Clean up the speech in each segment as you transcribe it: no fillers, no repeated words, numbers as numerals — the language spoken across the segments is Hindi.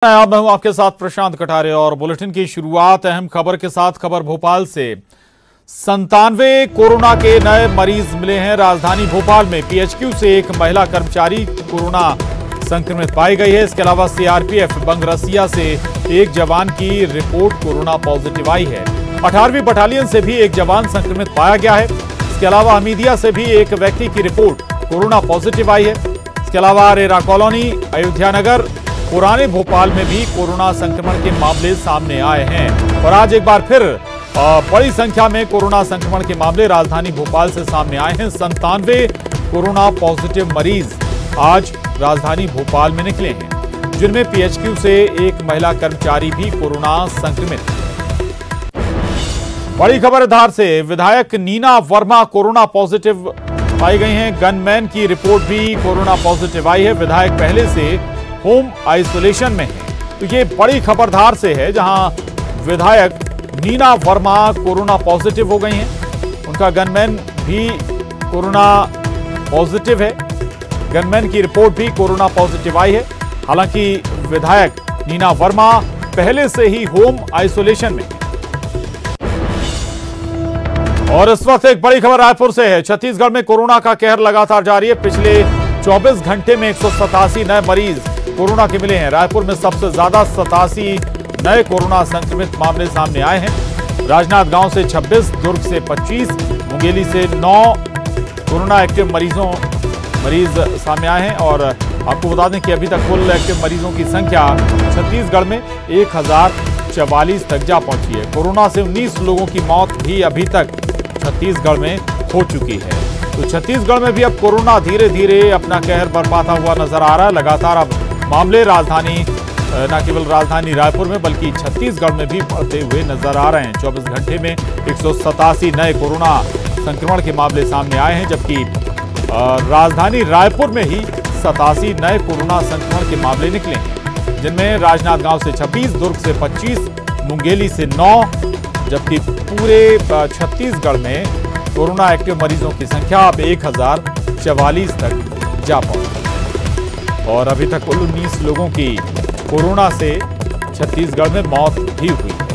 मैं हूं आपके साथ प्रशांत कटारे और बुलेटिन की शुरुआत अहम खबर के साथ। खबर भोपाल से 97 कोरोना के नए मरीज मिले हैं। राजधानी भोपाल में पीएचक्यू से एक महिला कर्मचारी कोरोना संक्रमित पाई गई है। इसके अलावा सीआरपीएफ बंगरसिया से एक जवान की रिपोर्ट कोरोना पॉजिटिव आई है। 18वीं बटालियन से भी एक जवान संक्रमित पाया गया है। इसके अलावा हमीदिया से भी एक व्यक्ति की रिपोर्ट कोरोना पॉजिटिव आई है। इसके अलावा रेरा कॉलोनी, अयोध्या नगर, पुराने भोपाल में भी कोरोना संक्रमण के मामले सामने आए हैं। और आज एक बार फिर बड़ी संख्या में कोरोना संक्रमण के मामले राजधानी भोपाल से सामने आए हैं। 97 कोरोना पॉजिटिव मरीज आज राजधानी भोपाल में निकले हैं, जिनमें पीएचक्यू से एक महिला कर्मचारी भी कोरोना संक्रमित। बड़ी खबर धार से विधायक नीना वर्मा कोरोना पॉजिटिव पाई गई हैं। गनमैन की रिपोर्ट भी कोरोना पॉजिटिव आई है। विधायक पहले से होम आइसोलेशन में है। तो ये बड़ी खबर धार से है, जहां विधायक नीना वर्मा कोरोना पॉजिटिव हो गई हैं। उनका गनमैन भी कोरोना पॉजिटिव है। गनमैन की रिपोर्ट भी कोरोना पॉजिटिव आई है। हालांकि विधायक नीना वर्मा पहले से ही होम आइसोलेशन में। और इस वक्त एक बड़ी खबर रायपुर से है। छत्तीसगढ़ में कोरोना का कहर लगातार जारी है। पिछले 24 घंटे में 187 नए मरीज कोरोना के मिले हैं। रायपुर में सबसे ज्यादा 87 नए कोरोना संक्रमित मामले सामने आए हैं। राजनांदगांव से 26, दुर्ग से 25, मुंगेली से 9 कोरोना एक्टिव मरीज सामने आए हैं। और आपको बता दें कि अभी तक कुल एक्टिव मरीजों की संख्या छत्तीसगढ़ में 1044 तक जा पहुंची है। कोरोना से 19 लोगों की मौत भी अभी तक छत्तीसगढ़ में हो चुकी है। तो छत्तीसगढ़ में भी अब कोरोना धीरे धीरे अपना कहर बरपाता हुआ नजर आ रहा है। लगातार अब मामले राजधानी, न केवल राजधानी रायपुर में बल्कि छत्तीसगढ़ में भी बढ़ते हुए नजर आ रहे हैं। 24 घंटे में 187 नए कोरोना संक्रमण के मामले सामने आए हैं, जबकि राजधानी रायपुर में ही 87 नए कोरोना संक्रमण के मामले निकले हैं, जिनमें राजनांदगांव से 26, दुर्ग से 25, मुंगेली से 9, जबकि पूरे छत्तीसगढ़ में कोरोना एक्टिव मरीजों की संख्या अब 1044 तक जा पहुंची। और अभी तक कुल 19 लोगों की कोरोना से छत्तीसगढ़ में मौत भी हुई है।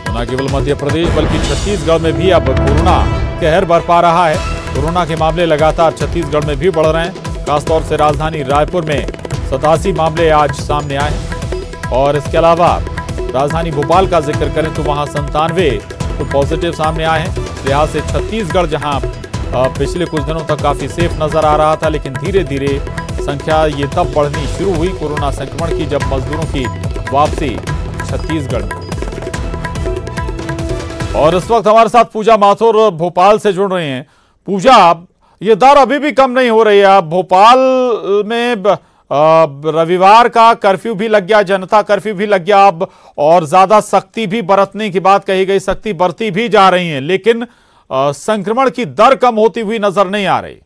न केवल मध्य प्रदेश बल्कि छत्तीसगढ़ में भी अब कोरोना कहर बरपा रहा है। कोरोना के मामले लगातार छत्तीसगढ़ में भी बढ़ रहे हैं। खासतौर से राजधानी रायपुर में 87 मामले आज सामने आए हैं। और इसके अलावा राजधानी भोपाल का जिक्र करें तो वहां 97 तो पॉजिटिव सामने आए हैं। इस लिहाज से छत्तीसगढ़ जहां पिछले कुछ दिनों तक काफी सेफ नजर आ रहा था, लेकिन धीरे धीरे संख्या ये तब बढ़नी शुरू हुई कोरोना संक्रमण की, जब मजदूरों की वापसी छत्तीसगढ़ में। और इस वक्त हमारे साथ पूजा माथुर भोपाल से जुड़ रही हैं। पूजा, ये दर अभी भी कम नहीं हो रही है। भोपाल में रविवार का कर्फ्यू भी लग गया, जनता कर्फ्यू भी लग गया अब, और ज्यादा सख्ती भी बरतने की बात कही गई, सख्ती बरती भी जा रही है, लेकिन संक्रमण की दर कम होती हुई नजर नहीं आ रही।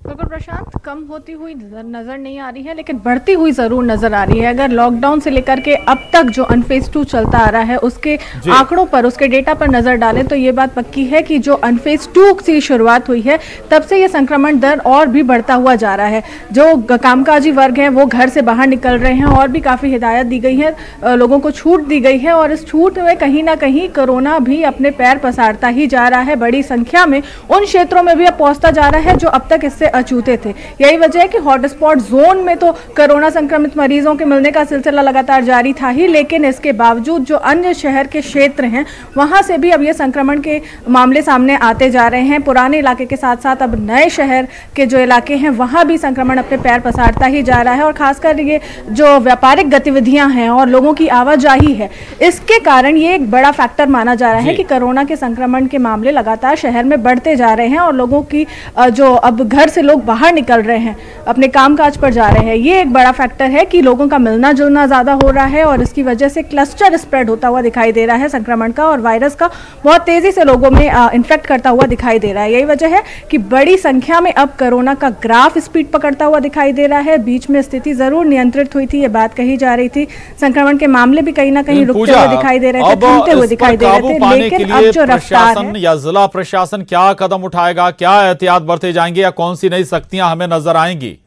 बिल्कुल प्रशांत, कम होती हुई नजर नहीं आ रही है, लेकिन बढ़ती हुई जरूर नजर आ रही है। अगर लॉकडाउन से लेकर के अब तक जो अनफेज 2 चलता आ रहा है उसके आंकड़ों पर, उसके डेटा पर नजर डालें तो ये बात पक्की है कि जो अनफेज 2 से शुरुआत हुई है तब से ये संक्रमण दर और भी बढ़ता हुआ जा रहा है। जो कामकाजी वर्ग है वो घर से बाहर निकल रहे हैं और भी काफी हिदायत दी गई है, लोगों को छूट दी गई है, और इस छूट में कहीं ना कहीं कोरोना भी अपने पैर पसारता ही जा रहा है। बड़ी संख्या में उन क्षेत्रों में भी अब पहुंचता जा रहा है जो अब तक इससे अछूते थे। यही वजह है कि हॉटस्पॉट जोन में तो कोरोना संक्रमित मरीजों के मिलने का सिलसिला लगातार जारी था ही, लेकिन इसके बावजूद जो अन्य शहर के क्षेत्र हैं वहां से भी अब ये संक्रमण के मामले सामने आते जा रहे हैं। पुराने इलाके के साथ साथ अब नए शहर के जो इलाके हैं वहां भी संक्रमण अपने पैर पसारता ही जा रहा है। और खासकर ये जो व्यापारिक गतिविधियां हैं और लोगों की आवाजाही है, इसके कारण ये एक बड़ा फैक्टर माना जा रहा है कि कोरोना के संक्रमण के मामले लगातार शहर में बढ़ते जा रहे हैं। और लोगों की जो अब घर से लोग बाहर निकल रहे हैं, अपने कामकाज पर जा रहे हैं, ये एक बड़ा फैक्टर है कि लोगों का मिलना जुलना ज्यादा हो रहा है और इसकी वजह से क्लस्टर स्प्रेड होता हुआ दिखाई दे रहा है संक्रमण का, और वायरस का बहुत तेजी से लोगों में इन्फेक्ट करता हुआ दिखाई दे रहा है। यही वजह है कि बड़ी संख्या में अब कोरोना का ग्राफ स्पीड पकड़ता हुआ दिखाई दे रहा है। बीच में स्थिति जरूर नियंत्रित हुई थी, ये बात कही जा रही थी। संक्रमण के मामले भी कहीं ना कहीं रुकते हुए दिखाई दे रहे थे, थमते हुए दिखाई दे रहे थे, लेकिन अब जो रफ्तार है, या जिला प्रशासन क्या कदम उठाएगा, क्या एहतियात बरते जाएंगे या कौन सी नई सख्तियां हमें नजर आएंगी?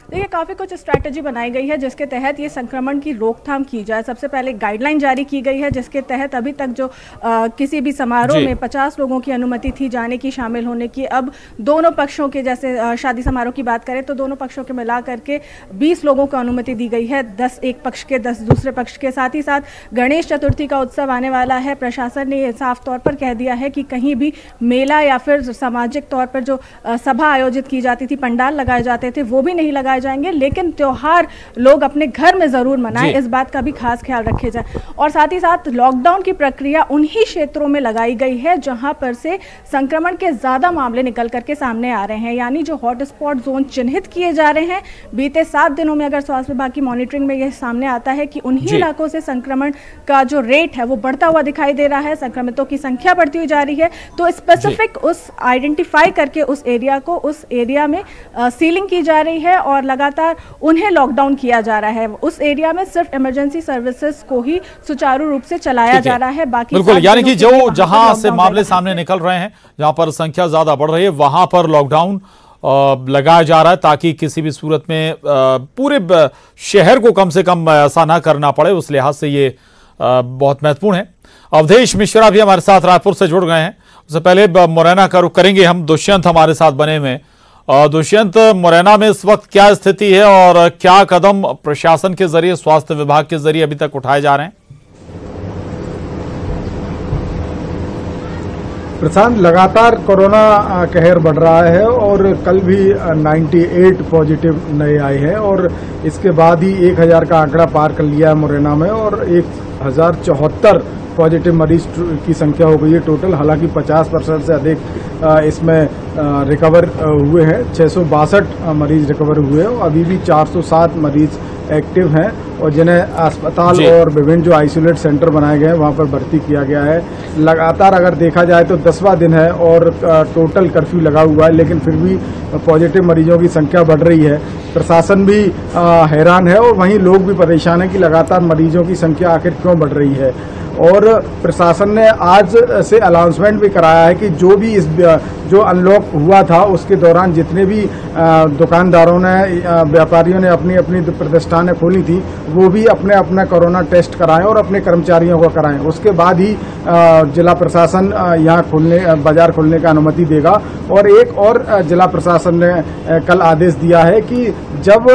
देखिए, काफ़ी कुछ स्ट्रैटेजी बनाई गई है जिसके तहत ये संक्रमण की रोकथाम की जाए। सबसे पहले गाइडलाइन जारी की गई है जिसके तहत अभी तक जो किसी भी समारोह में 50 लोगों की अनुमति थी जाने की, शामिल होने की, अब दोनों पक्षों के, जैसे शादी समारोह की बात करें तो दोनों पक्षों के मिला करके 20 लोगों को अनुमति दी गई है, 10 एक पक्ष के, 10 दूसरे पक्ष के। साथ ही साथ गणेश चतुर्थी का उत्सव आने वाला है। प्रशासन ने साफ तौर पर कह दिया है कि कहीं भी मेला या फिर सामाजिक तौर पर जो सभा आयोजित की जाती थी, पंडाल लगाए जाते थे, वो भी नहीं लगाए जाएंगे, लेकिन त्योहार लोग अपने घर में जरूर मनाएं, इस बात का भी खास ख्याल रखे जाए। और साथ ही साथ लॉकडाउन की प्रक्रिया उन्हीं क्षेत्रों में लगाई गई है जहां पर से संक्रमण के ज्यादा मामले निकल करके सामने आ रहे हैं, यानी जो हॉटस्पॉट जोन चिन्हित किए जा रहे हैं। बीते 7 दिनों में अगर स्वास्थ्य विभाग की मॉनिटरिंग में यह सामने आता है कि उन्हीं इलाकों से संक्रमण का जो रेट है वो बढ़ता हुआ दिखाई दे रहा है, संक्रमितों की संख्या बढ़ती हुई जा रही है। तो स्पेसिफिक उस आइडेंटिफाई करके उस एरिया को, उस एरिया में सीलिंग की जा रही है और लगातार उन्हें लॉकडाउन किया जा रहा है। उस एरिया में सिर्फ इमरजेंसी सर्विसेज को ही सुचारू रूप से चलाया जा रहा है। बाकी बिल्कुल, यानी कि जो जहां से मामले सामने निकल रहे हैं, जहां पर संख्या ज्यादा बढ़ रही है, वहां पर लॉकडाउन लगाया जा रहा है ताकि किसी भी सूरत में पूरे शहर को कम से कम ऐसा ना करना पड़े। उस लिहाज से ये बहुत महत्वपूर्ण है। अवधेश मिश्रा भी हमारे साथ रायपुर से जुड़ गए हैं। उससे पहले मुरैना का रुख करेंगे हम, दुष्यंत हमारे साथ बने हुए। दुष्यंत, मुरैना में इस वक्त क्या स्थिति है और क्या कदम प्रशासन के जरिए, स्वास्थ्य विभाग के जरिए अभी तक उठाए जा रहे हैं? प्रशांत, लगातार कोरोना कहर बढ़ रहा है और कल भी 98 पॉजिटिव नए आए हैं और इसके बाद ही 1000 का आंकड़ा पार कर लिया है मुरैना में और 1074 पॉजिटिव मरीज की संख्या हो गई है टोटल। हालांकि 50% से अधिक इसमें रिकवर हुए हैं। 662 मरीज रिकवर हुए हैं और अभी भी 407 मरीज एक्टिव हैं और जिन्हें अस्पताल और विभिन्न जो आइसोलेट सेंटर बनाए गए हैं वहां पर भर्ती किया गया है। लगातार अगर देखा जाए तो 10वां दिन है और टोटल कर्फ्यू लगा हुआ है, लेकिन फिर भी पॉजिटिव मरीजों की संख्या बढ़ रही है। प्रशासन भी हैरान है और वहीं लोग भी परेशान है कि लगातार मरीजों की संख्या आखिर क्यों बढ़ रही है। और प्रशासन ने आज से अनाउंसमेंट भी कराया है कि जो भी इस जो अनलॉक हुआ था उसके दौरान जितने भी दुकानदारों ने, व्यापारियों ने अपनी अपनी प्रतिष्ठानें खोली थी वो भी अपने अपना कोरोना टेस्ट कराएं और अपने कर्मचारियों को कराएं। उसके बाद ही जिला प्रशासन यहाँ बाजार खोलने का अनुमति देगा। और एक और जिला प्रशासन ने कल आदेश दिया है कि जब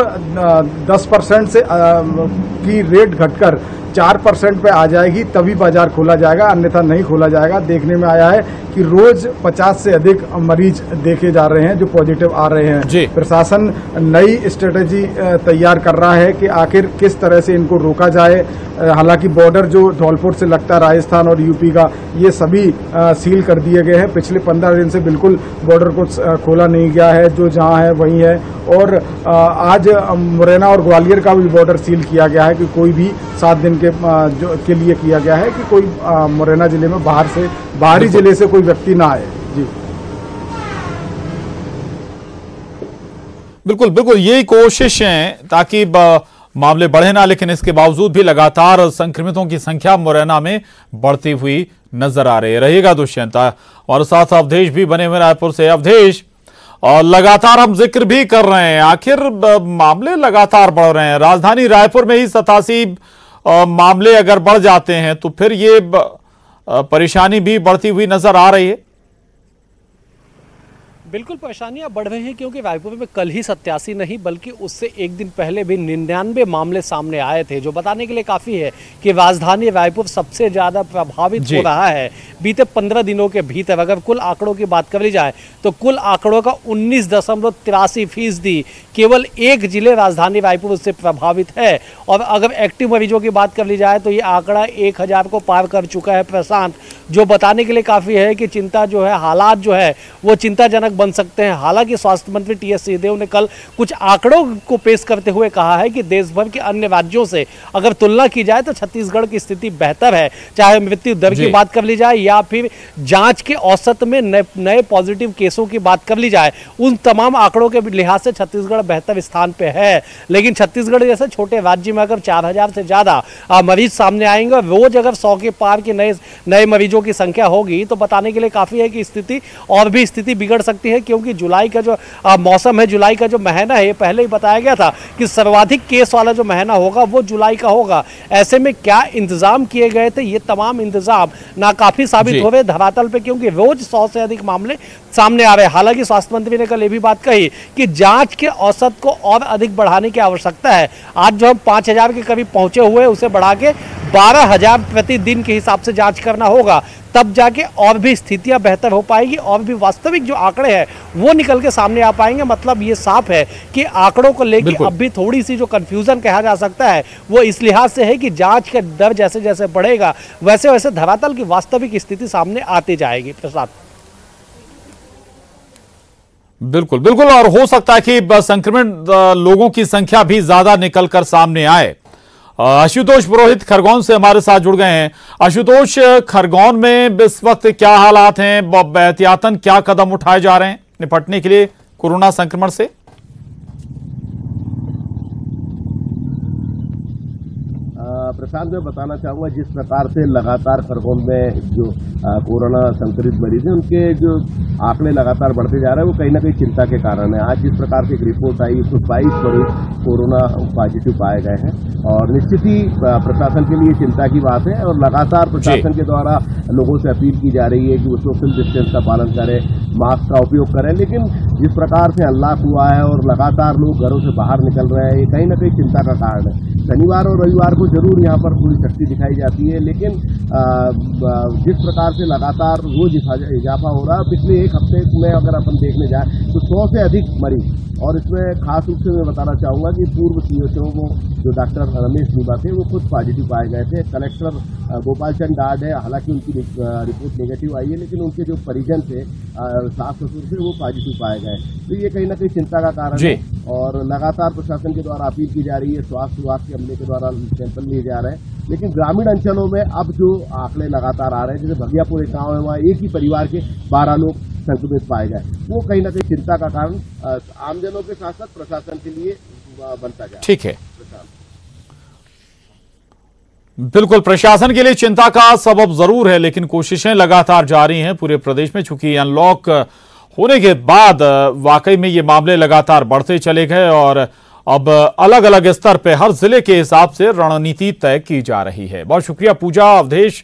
10% से की रेट घटकर 4% पे आ जाएगी तभी बाजार खोला जाएगा, अन्यथा नहीं खोला जाएगा। देखने में आया है कि रोज 50 से अधिक मरीज देखे जा रहे हैं जो पॉजिटिव आ रहे हैं। प्रशासन नई स्ट्रेटेजी तैयार कर रहा है कि आखिर किस तरह से इनको रोका जाए। हालांकि बॉर्डर जो धौलपुर से लगता है राजस्थान और यूपी का, ये सभी सील कर दिए गए हैं। पिछले 15 दिन से बिल्कुल बॉर्डर को खोला नहीं गया है, जो जहां है वहीं है। और आज मुरैना और ग्वालियर का भी बॉर्डर सील किया गया है कि कोई भी 7 दिन के लिए किया गया है कि कोई मुरैना जिले में बाहरी जिले से कोई व्यक्ति ना आए। जी बिल्कुल बिल्कुल, यही कोशिश है ताकि मामले बढ़े ना, लेकिन इसके बावजूद भी लगातार संक्रमितों की संख्या मुरैना में बढ़ती हुई नजर आ रही है। रहेगा दुष्यंत और साथ अवधेश भी बने हुए रायपुर से। अवधेश, और लगातार हम जिक्र भी कर रहे हैं, आखिर मामले लगातार बढ़ रहे हैं। राजधानी रायपुर में ही 87 मामले अगर बढ़ जाते हैं तो फिर ये परेशानी भी बढ़ती हुई नजर आ रही है। बिल्कुल परेशानियां बढ़ रही हैं क्योंकि रायपुर में कल ही 87 नहीं बल्कि उससे एक दिन पहले भी 99 मामले सामने आए थे, जो बताने के लिए काफ़ी है कि राजधानी रायपुर सबसे ज़्यादा प्रभावित हो रहा है बीते 15 दिनों के भीतर। अगर कुल आंकड़ों की बात कर ली जाए तो कुल आंकड़ों का 19.83% केवल एक जिले राजधानी रायपुर उससे प्रभावित है। और अगर एक्टिव मरीजों की बात कर ली जाए तो ये आंकड़ा 1000 को पार कर चुका है प्रशांत, जो बताने के लिए काफ़ी है कि चिंता जो है, हालात जो है वो चिंताजनक कारक बन सकते हैं। हालांकि स्वास्थ्य मंत्री टीएस सिंहदेव ने कल कुछ आंकड़ों को पेश करते हुए कहा है कि देश भर के अन्य राज्यों से अगर तुलना की जाए तो छत्तीसगढ़ की स्थिति बेहतर है, चाहे मृत्यु दर की बात कर ली जाए या फिर जांच के औसत में नए पॉजिटिव केसों की बात कर ली जाए। उन तमाम आंकड़ों के लिहाज से छत्तीसगढ़ बेहतर स्थान पे है। लेकिन छत्तीसगढ़ जैसे छोटे राज्य में अगर 4000 से ज्यादा मरीज सामने आएंगे, रोज अगर 100 के पार के नए मरीजों की संख्या होगी तो बताने के लिए काफी है कि स्थिति बिगड़ सकती है। क्योंकि जुलाई का जो मौसम है, जुलाई का जो महीना है, ये पहले ही बताया गया था कि सर्वाधिक केस वाला जो महीना होगा वो जुलाई का होगा। ऐसे में क्या इंतजाम किए गए थे, ये तमाम इंतजाम नाकाफी साबित हो रहे धरातल पे, क्योंकि रोज 100 से अधिक मामले सामने आ रहे हैं। हालांकि स्वास्थ्य मंत्री ने कल ये भी बात कही कि जांच के औसत को और अधिक बढ़ाने की आवश्यकता है। आज जो हम 5000 के करीब पहुंचे हुए, उसे बढ़ा के 12000 प्रतिदिन के हिसाब से जांच करना होगा, तब जाके और भी स्थितियां बेहतर हो पाएगी और भी वास्तविक जो आंकड़े हैं वो निकल के सामने आ पाएंगे। मतलब ये साफ है कि आंकड़ों को लेकर अब भी थोड़ी सी जो कंफ्यूजन कहा जा सकता है वो इस लिहाज से है कि जांच का दर जैसे जैसे बढ़ेगा वैसे वैसे धरातल की वास्तविक स्थिति सामने आती जाएगी। प्रसाद, बिल्कुल बिल्कुल, और हो सकता है कि संक्रमित लोगों की संख्या भी ज्यादा निकलकर सामने आए। आशुतोष पुरोहित खरगोन से हमारे साथ जुड़ गए हैं। आशुतोष, खरगोन में इस वक्त क्या हालात हैं, एहतियातन क्या कदम उठाए जा रहे हैं निपटने के लिए कोरोना संक्रमण से? प्रशांत, मैं बताना चाहूँगा जिस प्रकार से लगातार खरगोन में जो कोरोना संक्रमित मरीज हैं उनके जो आंकड़े लगातार बढ़ते जा रहे हैं वो कहीं ना कहीं चिंता के कारण है। आज जिस प्रकार से एक रिपोर्ट आई 122 मरीज कोरोना पॉजिटिव पाए गए हैं और निश्चित ही प्रशासन के लिए चिंता की बात है और लगातार प्रशासन के द्वारा लोगों से अपील की जा रही है कि वो सोशल डिस्टेंस का पालन करें, मास्क का उपयोग करें। लेकिन जिस प्रकार से अनलॉक हुआ है और लगातार लोग घरों से बाहर निकल रहे हैं, ये कहीं ना कहीं चिंता का कारण है। शनिवार और रविवार को जरूर यहाँ पर पूरी शक्ति दिखाई जाती है, लेकिन जिस प्रकार से लगातार रोज इजाफा हो रहा है, पिछले एक हफ्ते में अगर अपन देखने जाए तो 100 से अधिक मरीज, और इसमें खास रूप से मैं बताना चाहूँगा कि पूर्व सीएचओ वो जो डॉक्टर रमेश नीबा थे वो खुद पॉजिटिव पाए गए थे। कलेक्टर गोपाल चंद डाड है, हालांकि उनकी रिपोर्ट नेगेटिव आई है, लेकिन उनके जो परिजन थे सास ससुर थे वो पॉजिटिव पाए गए। तो ये कहीं ना कहीं चिंता का कारण है और लगातार प्रशासन के द्वारा अपील की जा रही है, स्वास्थ्य विभाग के अमले के द्वारा सैंपल लिए जा रहे हैं। लेकिन ग्रामीण अंचलों में अब जो आंकड़े लगातार आ रहे हैं, जैसे भगियापुर एक गाँव है, वहाँ एक ही परिवार के 12 लोग संक्रमित पाए गए, वो कहीं ना कहीं चिंता का कारण आमजनों के साथ साथ प्रशासन के लिए बनता जाए। ठीक है, बिल्कुल, प्रशासन के लिए चिंता का सबब जरूर है, लेकिन कोशिशें लगातार जारी हैं पूरे प्रदेश में। चूंकि अनलॉक होने के बाद वाकई में ये मामले लगातार बढ़ते चले गए और अब अलग अलग स्तर पे हर जिले के हिसाब से रणनीति तय की जा रही है। बहुत शुक्रिया पूजा, अवधेश।